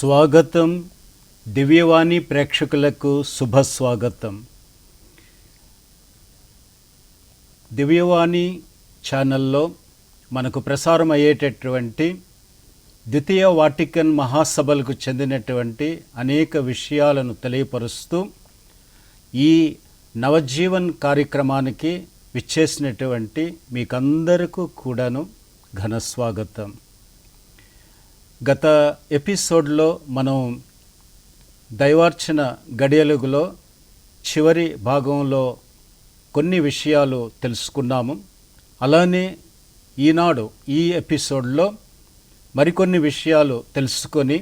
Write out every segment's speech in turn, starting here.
స్వాగతం. దివ్యవాణి ప్రేక్షకులకు శుభస్వాగతం. దివ్యవాణి ఛానల్లో మనకు ప్రసారం అయ్యేటటువంటి ద్వితీయ వాటికన్ మహాసభలకు చెందినటువంటి అనేక విషయాలను తెలియపరుస్తూ ఈ నవజీవన్ కార్యక్రమానికి విచ్చేసినటువంటి మీకందరికీ కూడాను ఘన స్వాగతం. గత ఎపిసోడ్లో మనం దైవార్చన గడియలుగులో చివరి భాగంలో కొన్ని విషయాలు తెలుసుకున్నాము. అలానే ఈనాడు ఈ ఎపిసోడ్లో మరికొన్ని విషయాలు తెలుసుకొని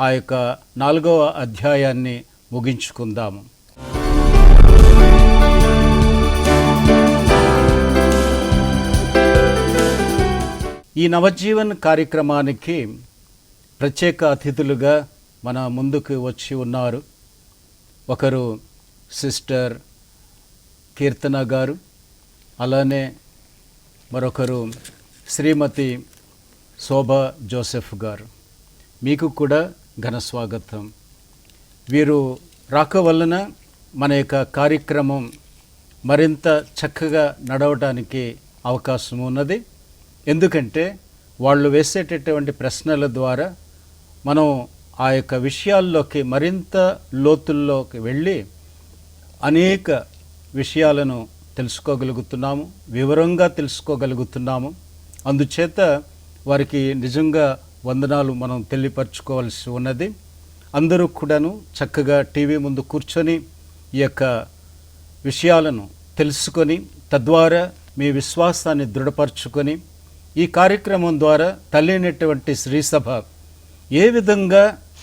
ఆ యొక్క 4వ అధ్యాయాన్ని ముగించుకుందాము. ఈ నవజీవన్ కార్యక్రమానికి ప్రత్యేక అతిథులుగా మన ముందుకు వచ్చి ఉన్నారు. ఒకరు సిస్టర్ కీర్తన గారు, అలానే మరొకరు శ్రీమతి శోభా జోసెఫ్ గారు. మీకు కూడా ఘన స్వాగతం. వీరు రాక వలన మన యొక్క కార్యక్రమం మరింత చక్కగా నడవడానికి అవకాశం ఉన్నది. ఎందుకంటే వాళ్ళు వేసేటటువంటి ప్రశ్నల ద్వారా మనం ఆ యొక్క విషయాల్లోకి మరింత లోతుల్లోకి వెళ్ళి అనేక విషయాలను తెలుసుకోగలుగుతున్నాము, వివరంగా తెలుసుకోగలుగుతున్నాము. అందుచేత వారికి నిజంగా వందనాలు మనం తెలియపరచుకోవాల్సి ఉన్నది. అందరూ కూడాను చక్కగా టీవీ ముందు కూర్చొని ఈ యొక్క విషయాలను తెలుసుకొని తద్వారా మీ విశ్వాసాన్ని దృఢపరచుకొని ఈ కార్యక్రమం ద్వారా తల్లి అయినటువంటి శ్రీసభ ఏ విధంగా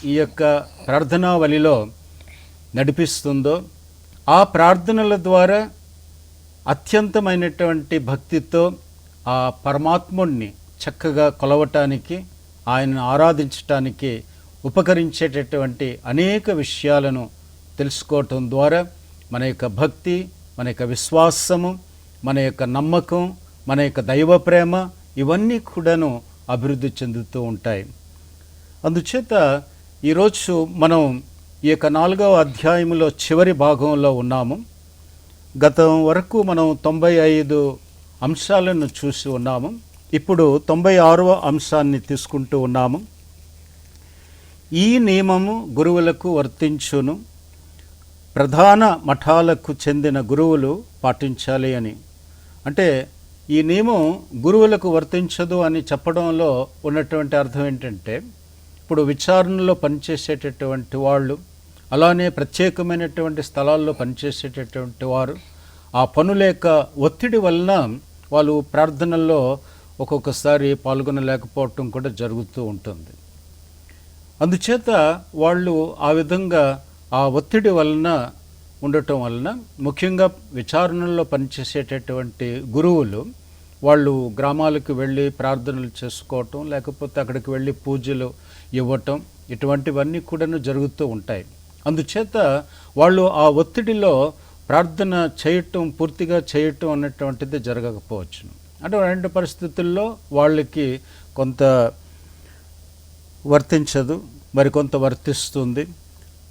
ఈ యొక్క ప్రార్థనావళిలో నడిపిస్తుందో, ఆ ప్రార్థనల ద్వారా అత్యంతమైనటువంటి భక్తితో ఆ పరమాత్ముడిని చక్కగా కొలవటానికి, ఆయనను ఆరాధించటానికి ఉపకరించేటటువంటి అనేక విషయాలను తెలుసుకోవటం ద్వారా మన యొక్క భక్తి, మన యొక్క విశ్వాసము, మన యొక్క నమ్మకం, మన యొక్క దైవ ప్రేమ ఇవన్నీ కూడాను అభివృద్ధి చెందుతూ ఉంటాయి. అందుచేత ఈరోజు మనం ఈ యొక్క 4వ అధ్యాయంలో చివరి భాగంలో ఉన్నాము. గతం వరకు మనం 95 అంశాలను చూసి ఉన్నాము. ఇప్పుడు 96వ అంశాన్ని తీసుకుంటూ ఉన్నాము. ఈ నియమము గురువులకు వర్తించును, ప్రధాన మఠాలకు చెందిన గురువులు పాటించాలి అని. అంటే ఈ నియమం గురువులకు వర్తించదు అని చెప్పడంలో ఉన్నటువంటి అర్థం ఏంటంటే, ఇప్పుడు విచారణలో పనిచేసేటటువంటి వాళ్ళు, అలానే ప్రత్యేకమైనటువంటి స్థలాల్లో పనిచేసేటటువంటి వారు ఆ పనుల యొక్క ఒత్తిడి వలన వాళ్ళు ప్రార్థనల్లో ఒక్కొక్కసారి పాల్గొనలేకపోవటం కూడా జరుగుతూ ఉంటుంది. అందుచేత వాళ్ళు ఆ విధంగా ఆ ఒత్తిడి వలన ఉండటం వలన, ముఖ్యంగా విచారణలో పనిచేసేటటువంటి గురువులు వాళ్ళు గ్రామాలకు వెళ్ళి ప్రార్థనలు చేసుకోవటం, లేకపోతే అక్కడికి వెళ్ళి పూజలు ఇవ్వటం, ఇటువంటివన్నీ కూడా జరుగుతూ ఉంటాయి. అందుచేత వాళ్ళు ఆ ఒత్తిడిలో ప్రార్థన చేయటం, పూర్తిగా చేయటం అన్నటువంటిది జరగకపోవచ్చు. అటువంటి పరిస్థితుల్లో వాళ్ళకి కొంత వర్తించదు, మరికొంత వర్తిస్తుంది.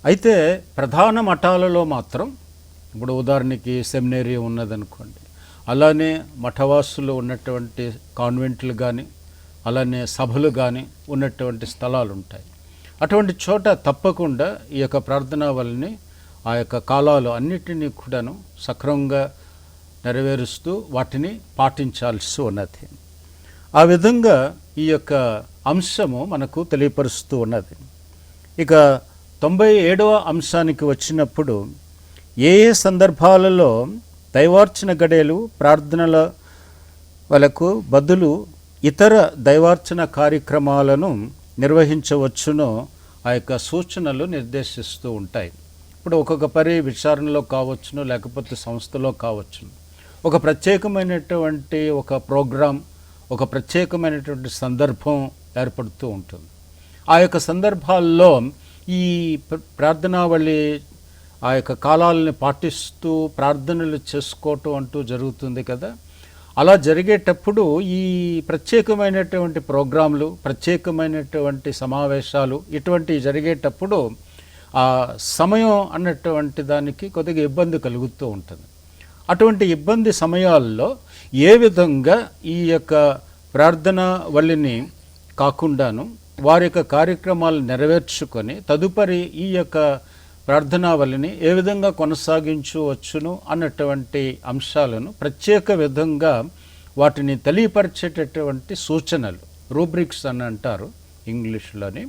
అయితే ప్రధాన మఠాలలో మాత్రం, ఇప్పుడు ఉదాహరణకి సెమినరీ ఉన్నదనుకోండి, అలానే మఠవాసులు ఉన్నటువంటి కాన్వెంట్లు కానీ, అలానే సభలు కానీ ఉన్నటువంటి స్థలాలు ఉంటాయి. అటువంటి చోట తప్పకుండా ఈ యొక్క ప్రార్థనావళిని, ఆ యొక్క కాలాలు అన్నిటినీ కూడాను సక్రమంగా నెరవేరుస్తూ వాటిని పాటించాల్సి ఉన్నది. ఆ విధంగా ఈ యొక్క అంశము మనకు తెలియపరుస్తూ ఉన్నది. ఇక 97వ అంశానికి వచ్చినప్పుడు, ఏ ఏ సందర్భాలలో దైవార్చన గడియలు ప్రార్థనల వలకు బదులు ఇతర దైవార్చన కార్యక్రమాలను నిర్వహించవచ్చునో ఆ యొక్క సూచనలు నిర్దేశిస్తూ ఉంటాయి. ఇప్పుడు ఒక్కొక్క విచారణలో కావచ్చును, లేకపోతే సంస్థలో కావచ్చును, ఒక ప్రత్యేకమైనటువంటి ఒక ప్రోగ్రాం, ఒక ప్రత్యేకమైనటువంటి సందర్భం ఏర్పడుతూ ఉంటుంది. ఆ యొక్క సందర్భాల్లో ఈ ప్రార్థనావళి ఆ యొక్క కాలాలని పాటిస్తూ ప్రార్థనలు చేసుకోవటం అంటూ జరుగుతుంది కదా. అలా జరిగేటప్పుడు ఈ ప్రత్యేకమైనటువంటి ప్రోగ్రాంలు, ప్రత్యేకమైనటువంటి సమావేశాలు ఇటువంటివి జరిగేటప్పుడు ఆ సమయం అన్నటువంటి దానికి కొద్దిగా ఇబ్బంది కలుగుతూ ఉంటుంది. అటువంటి ఇబ్బంది సమయాల్లో ఏ విధంగా ఈ యొక్క ప్రార్థన వల్లిని కాకుండాను వారి యొక్క కార్యక్రమాలు నెరవేర్చుకొని తదుపరి ఈ యొక్క ప్రార్థనావళిని ఏ విధంగా కొనసాగించవచ్చును అన్నటువంటి అంశాలను ప్రత్యేక విధంగా వాటిని తెలియపరిచేటటువంటి సూచనలు, రూబ్రిక్స్ అని అంటారు ఇంగ్లీష్లోని.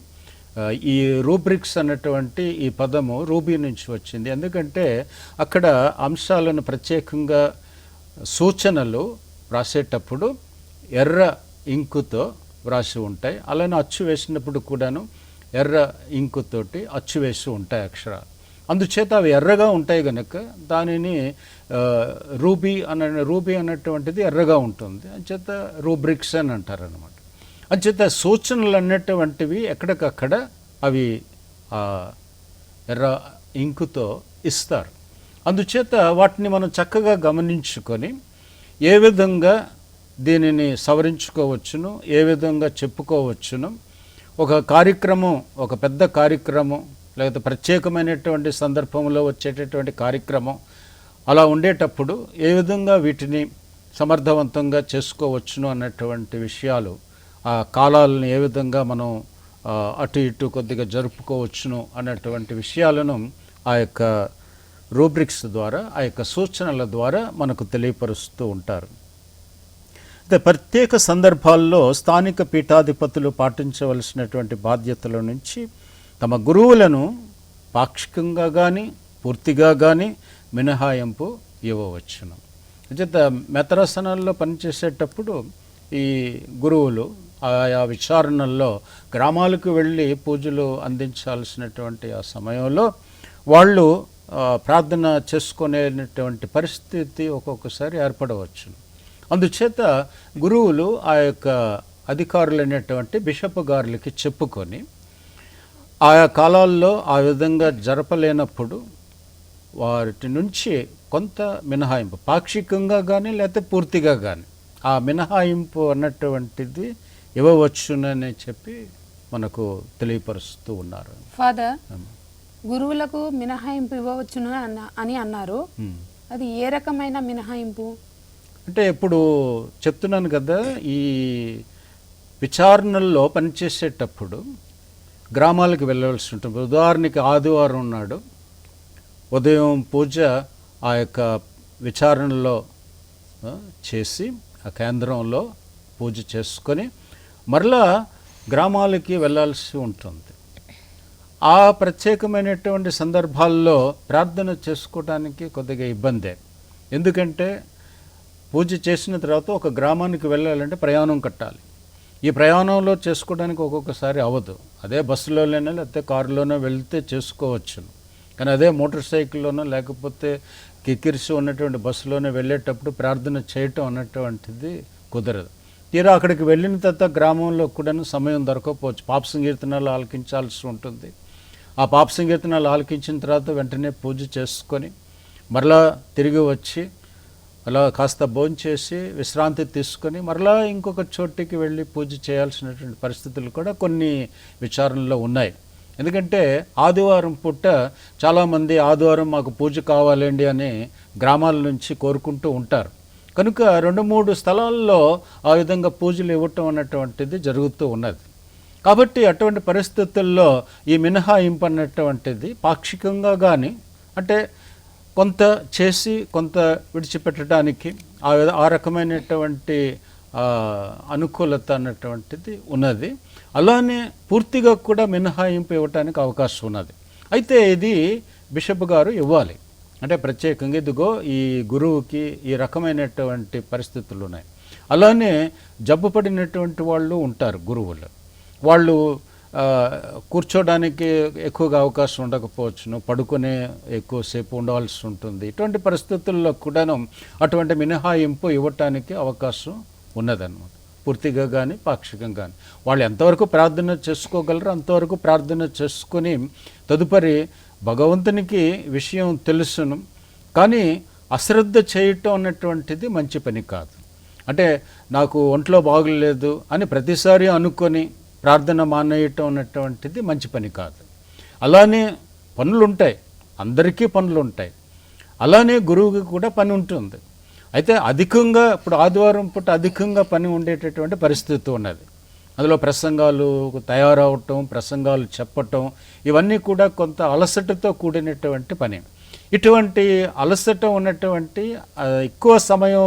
ఈ రూబ్రిక్స్ అన్నటువంటి ఈ పదము రూబీ నుంచి వచ్చింది. ఎందుకంటే అక్కడ అంశాలను ప్రత్యేకంగా సూచనలు వ్రాసేటప్పుడు ఎర్ర ఇంకుతో వ్రాసి ఉంటాయి. అలానే అచ్చు వేసినప్పుడు కూడాను ఎర్ర ఇంకుతోటి అచ్చు వేసి ఉంటాయి అక్షరాలు. అందుచేత అవి ఎర్రగా ఉంటాయి కనుక దానిని రూబీ అన్నటువంటిది ఎర్రగా ఉంటుంది. అంచేత రూబ్రిక్స్ అని అంటారు అన్నమాట. అంచేత సూచనలు అన్నటువంటివి ఎక్కడికక్కడ అవి ఎర్ర ఇంకుతో ఇస్తారు. అందుచేత వాటిని మనం చక్కగా గమనించుకొని ఏ విధంగా దీనిని సవరించుకోవచ్చును, ఏ విధంగా చెప్పుకోవచ్చును, ఒక కార్యక్రమం, ఒక పెద్ద కార్యక్రమం లేకపోతే ప్రత్యేకమైనటువంటి సందర్భంలో వచ్చేటటువంటి కార్యక్రమం అలా ఉండేటప్పుడు ఏ విధంగా వీటిని సమర్థవంతంగా చేసుకోవచ్చును అన్నటువంటి విషయాలు, ఆ కాలాలను ఏ విధంగా మనం అటు ఇటు కొద్దిగా జరుపుకోవచ్చును అన్నటువంటి విషయాలను ఆ యొక్క రూబ్రిక్స్ ద్వారా, ఆ యొక్క సూచనల ద్వారా మనకు తెలియపరుస్తూ ఉంటారు. అయితే ప్రత్యేక సందర్భాల్లో స్థానిక పీఠాధిపతులు పాటించవలసినటువంటి బాధ్యతల నుంచి తమ గురువులను పాక్షికంగా కానీ పూర్తిగా కానీ మినహాయింపు ఇవ్వవచ్చును. అంచేత మెత్రాసనాల్లో పనిచేసేటప్పుడు ఈ గురువులు ఆయా విచారణల్లో గ్రామాలకు వెళ్ళి పూజలు అందించాల్సినటువంటి ఆ సమయంలో వాళ్ళు ప్రార్థన చేసుకునేటువంటి పరిస్థితి ఒక్కొక్కసారి ఏర్పడవచ్చు. అందుచేత గురువులు ఆ యొక్క అధికారులైనటువంటి బిషప్ గారులకి చెప్పుకొని ఆయా కాలాల్లో ఆ విధంగా జరపలేనప్పుడు వాటి నుంచి కొంత మినహాయింపు, పాక్షికంగా కానీ లేకపోతే పూర్తిగా కానీ ఆ మినహాయింపు అన్నటువంటిది ఇవ్వవచ్చునని చెప్పి మనకు తెలియపరుస్తూ ఉన్నారు. ఫాదర్, గురువులకు మినహాయింపు ఇవ్వవచ్చును అని అన్నారు. అది ఏ రకమైన మినహాయింపు? అంటే ఇప్పుడు చెప్తున్నాను కదా, ఈ విచారణల్లో పనిచేసేటప్పుడు గ్రామాలకు వెళ్ళవలసి ఉంటుంది. ఉదాహరణకి ఆదివారం నాడు ఉదయం పూజ ఆ యొక్క విచారణలో చేసి ఆ కేంద్రంలో పూజ చేసుకొని మరలా గ్రామాలకి వెళ్ళాల్సి ఉంటుంది. ఆ ప్రత్యేకమైనటువంటి సందర్భాల్లో ప్రార్థన చేసుకోవడానికి కొద్దిగా ఇబ్బందే. ఎందుకంటే పూజ చేసిన తర్వాత ఒక గ్రామానికి వెళ్ళాలంటే ప్రయాణం కట్టాలి. ఈ ప్రయాణంలో చేసుకోవడానికి ఒక్కొక్కసారి అవ్వదు. అదే బస్సులోనే లేకపోతే కారులోనో వెళ్తే చేసుకోవచ్చు. కానీ అదే మోటార్ సైకిల్లోనో లేకపోతే కిక్కిరిసి ఉన్నటువంటి బస్సులోనే వెళ్ళేటప్పుడు ప్రార్థన చేయటం అన్నటువంటిది కుదరదు. తీరా అక్కడికి వెళ్ళిన తర్వాత గ్రామంలో కూడా సమయం దొరకకపోవచ్చు. పాప సంకీర్తనాలు ఆలకించాల్సి ఉంటుంది. ఆ పాప సంకీర్తనాలు ఆలకించిన తర్వాత వెంటనే పూజ చేసుకొని మరలా తిరిగి వచ్చి అలా కాస్త భోంచేసి విశ్రాంతి తీసుకొని మరలా ఇంకొక చోటికి వెళ్ళి పూజ చేయాల్సినటువంటి పరిస్థితులు కూడా కొన్ని విచారణలో ఉన్నాయి. ఎందుకంటే ఆదివారం పూట చాలామంది ఆదివారం మాకు పూజ కావాలండి అని గ్రామాల నుంచి కోరుకుంటూ ఉంటారు. కనుక 2-3 స్థలాల్లో ఆ విధంగా పూజలు ఇవ్వటం అన్నటువంటిది జరుగుతూ ఉన్నది. కాబట్టి అటువంటి పరిస్థితుల్లో ఈ మినహాయింపు అన్నటువంటిది పాక్షికంగా కానీ, అంటే కొంత చేసి కొంత విడిచిపెట్టడానికి ఆ రకమైనటువంటి అనుకూలత అన్నటువంటిది ఉన్నది. అలానే పూర్తిగా కూడా మినహాయింపు ఇవ్వటానికి అవకాశం ఉన్నది. అయితే ఇది బిషప్ గారు ఇవ్వాలి. అంటే ప్రత్యేకంగా ఇదిగో ఈ గురువుకి ఈ రకమైనటువంటి పరిస్థితులు ఉన్నాయి. అలానే జబ్బు పడినటువంటి వాళ్ళు ఉంటారు గురువులు. వాళ్ళు కూర్చోడానికి ఎక్కువగా అవకాశం ఉండకపోవచ్చును, పడుకునే ఎక్కువసేపు ఉండవలసి ఉంటుంది. ఇటువంటి పరిస్థితుల్లో కూడాను అటువంటి మినహాయింపు ఇవ్వటానికి అవకాశం ఉన్నదన్నమాట. పూర్తిగా కానీ పాక్షికంగా కానీ వాళ్ళు ఎంతవరకు ప్రార్థన చేసుకోగలరో అంతవరకు ప్రార్థన చేసుకొని తదుపరి భగవంతునికి విషయం తెలుసును. కానీ అశ్రద్ధ చేయటం అన్నటువంటిది మంచి పని కాదు. అంటే నాకు ఒంట్లో బాగలేదు అని ప్రతిసారి అనుకొని ప్రార్థన మానేయటం అన్నటువంటిది మంచి పని కాదు. అలానే పనులు ఉంటాయి, అందరికీ పనులు ఉంటాయి, అలానే గురువుకి కూడా పని ఉంటుంది. అయితే అధికంగా ఇప్పుడు ఆదివారం పూట అధికంగా పని ఉండేటటువంటి పరిస్థితి ఉన్నది. అందులో ప్రసంగాలు తయారవటం, ప్రసంగాలు చెప్పటం, ఇవన్నీ కూడా కొంత అలసటతో కూడినటువంటి పని. ఇటువంటి అలసట ఉన్నటువంటి ఎక్కువ సమయం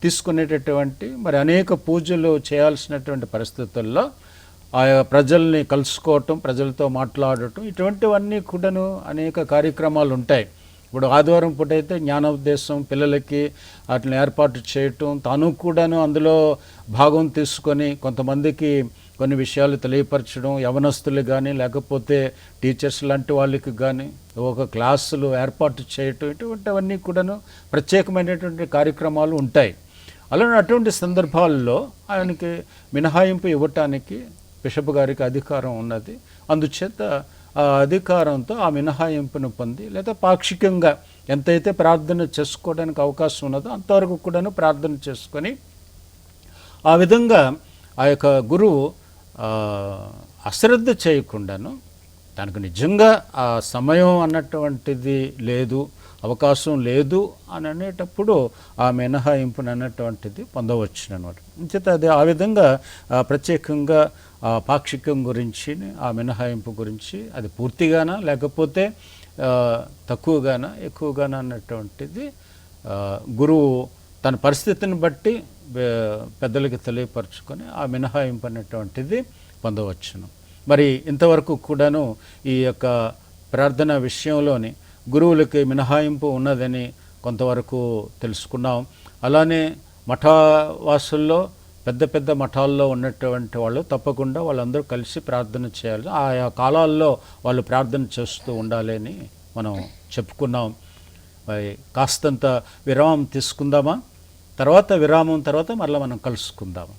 తీసుకునేటటువంటి మరి అనేక పూజలు చేయాల్సినటువంటి పరిస్థితుల్లో ఆయా ప్రజల్ని కలుసుకోవటం, ప్రజలతో మాట్లాడటం, ఇటువంటివన్నీ కూడాను అనేక కార్యక్రమాలు ఉంటాయి. ఇప్పుడు ఆదివారం పూట అయితే జ్ఞానోపదేశం పిల్లలకి వాటిని ఏర్పాటు చేయటం, తాను కూడాను అందులో భాగం తీసుకొని కొంతమందికి కొన్ని విషయాలు తెలియపరచడం, యవనస్తులు కానీ లేకపోతే టీచర్స్ లాంటి వాళ్ళకి కానీ ఒక క్లాసులు ఏర్పాటు చేయటం, ఇటువంటివన్నీ కూడాను ప్రత్యేకమైనటువంటి కార్యక్రమాలు ఉంటాయి. అలానే అటువంటి సందర్భాల్లో ఆయనకి మినహాయింపు ఇవ్వటానికి బిషప్ గారికి అధికారం ఉన్నది. అందుచేత ఆ అధికారంతో ఆ మినహాయింపును పొంది లేదా పాక్షికంగా ఎంతైతే ప్రార్థన చేసుకోవడానికి అవకాశం ఉన్నదో అంతవరకు కూడాను ప్రార్థన చేసుకొని ఆ విధంగా ఆ యొక్క గురువు అశ్రద్ధ చేయకుండాను తనకు నిజంగా ఆ సమయం అన్నటువంటిది లేదు, అవకాశం లేదు అని అనేటప్పుడు ఆ మినహాయింపుని అన్నటువంటిది పొందవచ్చు అనమాట. అంచేత అది ఆ విధంగా ప్రత్యేకంగా పాక్షికం గురించి ఆ మినహాయింపు గురించి అది పూర్తిగానా లేకపోతే తక్కువగానా ఎక్కువగానా అన్నటువంటిది గురువు తన పరిస్థితిని బట్టి పెద్దలకి తెలియపరచుకొని ఆ మినహాయింపు అనేటువంటిది పొందవచ్చును. మరి ఇంతవరకు కూడాను ఈ యొక్క ప్రార్థన విషయంలోని గురువులకి మినహాయింపు ఉన్నదని కొంతవరకు తెలుసుకున్నాం. అలానే మఠవాసుల్లో పెద్ద పెద్ద మఠాల్లో ఉన్నటువంటి వాళ్ళు తప్పకుండా వాళ్ళందరూ కలిసి ప్రార్థన చేయాలి, ఆయా కాలాల్లో వాళ్ళు ప్రార్థన చేస్తూ ఉండాలి అని మనం చెప్పుకున్నాం. మరి కాస్తంత విరామం తీసుకుందామా? విరామం తర్వాత మరలా మనం కలుసుకుందాము.